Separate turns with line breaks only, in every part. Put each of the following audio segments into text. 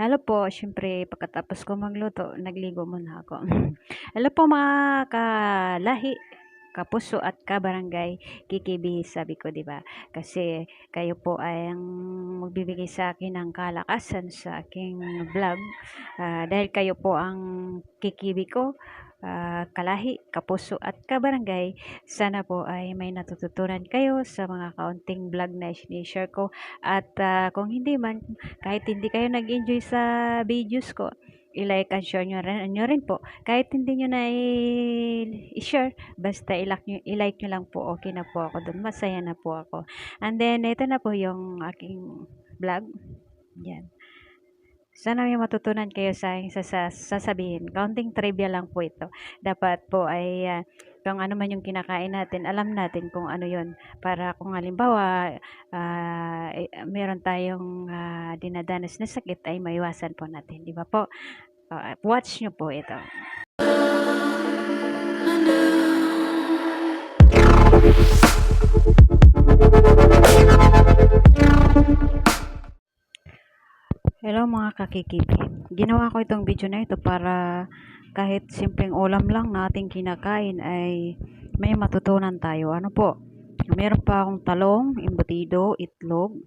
Hello po, siyempre pagkatapos ko magluto, nagligo muna ako. Hello po mga kalahi, kapuso at kabarangay, kikibi sabi ko, 'di ba? Kasi kayo po ay ang magbibigay sa akin ng kalakasan sa aking vlog. Dahil kayo po ang kikibi ko, kalahi, kapuso at kabarangay. Sana po ay may natututunan kayo sa mga kaunting vlog na share ko. At kung hindi man, kahit hindi kayo nag-enjoy sa videos ko, i-like and share nyo rin po. Kahit hindi nyo na i-share, basta i-like nyo lang po, okay na po ako dun. Masaya na po ako. And then, ito na po yung aking vlog. Yan. Sana may matutunan kayo sa aking sasabihin. Kaunting trivia lang po ito. Dapat po ay kung ano man yung kinakain natin, alam natin kung ano yun. Para kung halimbawa, meron tayong dinadanas na sakit, ay maiwasan po natin. Di ba po? Watch nyo po ito. Hello mga kakikipi. Ginawa ko itong video na ito para kahit simpleng ulam lang na ating kinakain ay may matutunan tayo. Ano po? Meron pa akong talong, embutido, itlog,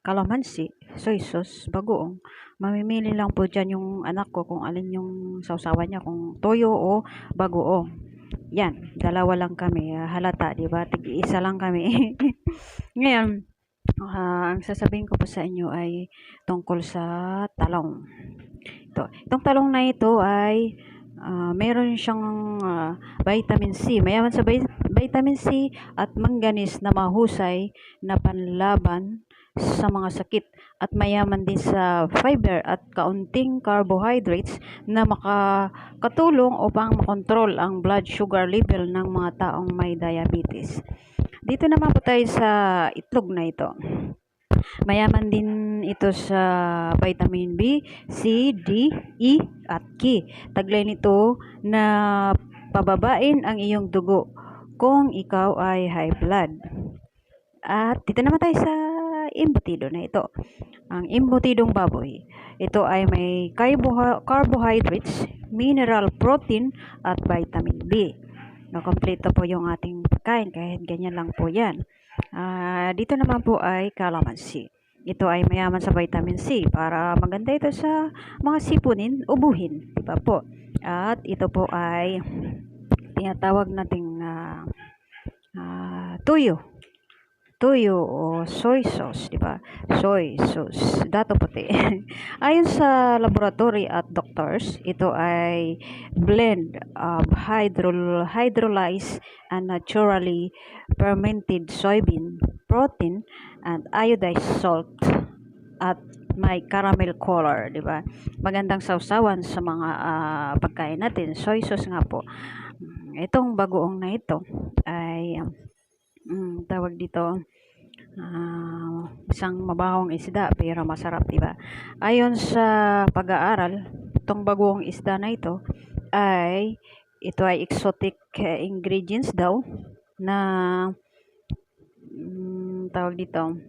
kalamansi, soy sauce, bagoong. Mamimili lang po dyan yung anak ko kung alin yung sausawan niya, kung toyo o bagoong. Yan, dalawa lang kami. Halata, di ba? Tig-isa lang kami. Ngayon, ang sasabihin ko po sa inyo ay tungkol sa talong. Itong talong na ito ay meron siyang vitamin C. Mayaman sa vitamin C at manganese na mahusay na panlaban sa mga sakit, at mayaman din sa fiber at kaunting carbohydrates na makakatulong upang makontrol ang blood sugar level ng mga taong may diabetes. Dito naman po tayo sa itlog na ito. Mayaman din ito sa vitamin B, C, D, E at K. Taglay nito na pababain ang iyong dugo kung ikaw ay high blood. At dito naman tayo sa embutido na ito. Ang embutidong baboy. Ito ay may carbohydrates, mineral, protein at vitamin B. Kompleto po yung ating pagkain kahit ganyan lang po yan. Dito naman po ay kalamansi. Ito ay mayaman sa vitamin C para maganda ito sa mga sipunin, ubuhin, di ba po? At ito po ay tinatawag nating tuyo o soy sauce, di ba? Soy sauce, dato puti. Ayon sa laboratory at doctors, ito ay blend of hydrolyzed and naturally fermented soybean protein and iodized salt at may caramel color, di ba? Magandang sausawan sa mga pagkain natin. Soy sauce nga po. Itong bagoong na ito ay tawag dito isang mabahong isda pero masarap, diba? Ayon sa pag-aaral, itong bagoong isda na ito ay exotic ingredients daw na tawag dito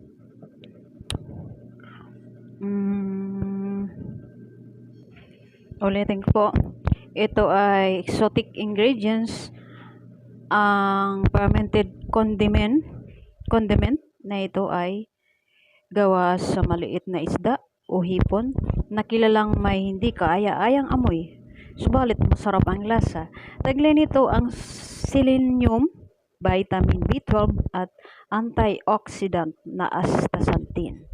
ulitin ko po, ito ay exotic ingredients. Ang fermented condiment na ito ay gawa sa maliit na isda o hipon na kilalang may hindi kaaya-ayang amoy, subalit masarap ang lasa. Taglay nito ang selenium, vitamin B12 at antioxidant na astaxanthin.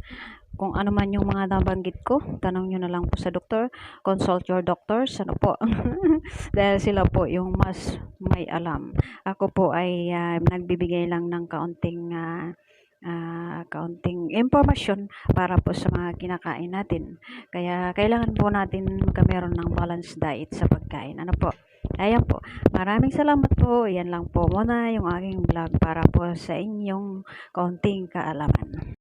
Kung ano man yung mga nabanggit ko, tanong nyo na lang po sa doktor. Consult your doctors. Ano po? Dahil sila po yung mas may alam. Ako po ay nagbibigay lang ng kaunting impormasyon para po sa mga kinakain natin. Kaya kailangan po natin magkameron ng balanced diet sa pagkain. Ano po? Ayan po. Maraming salamat po. Yan lang po muna yung aking vlog para po sa inyong kaunting kaalaman.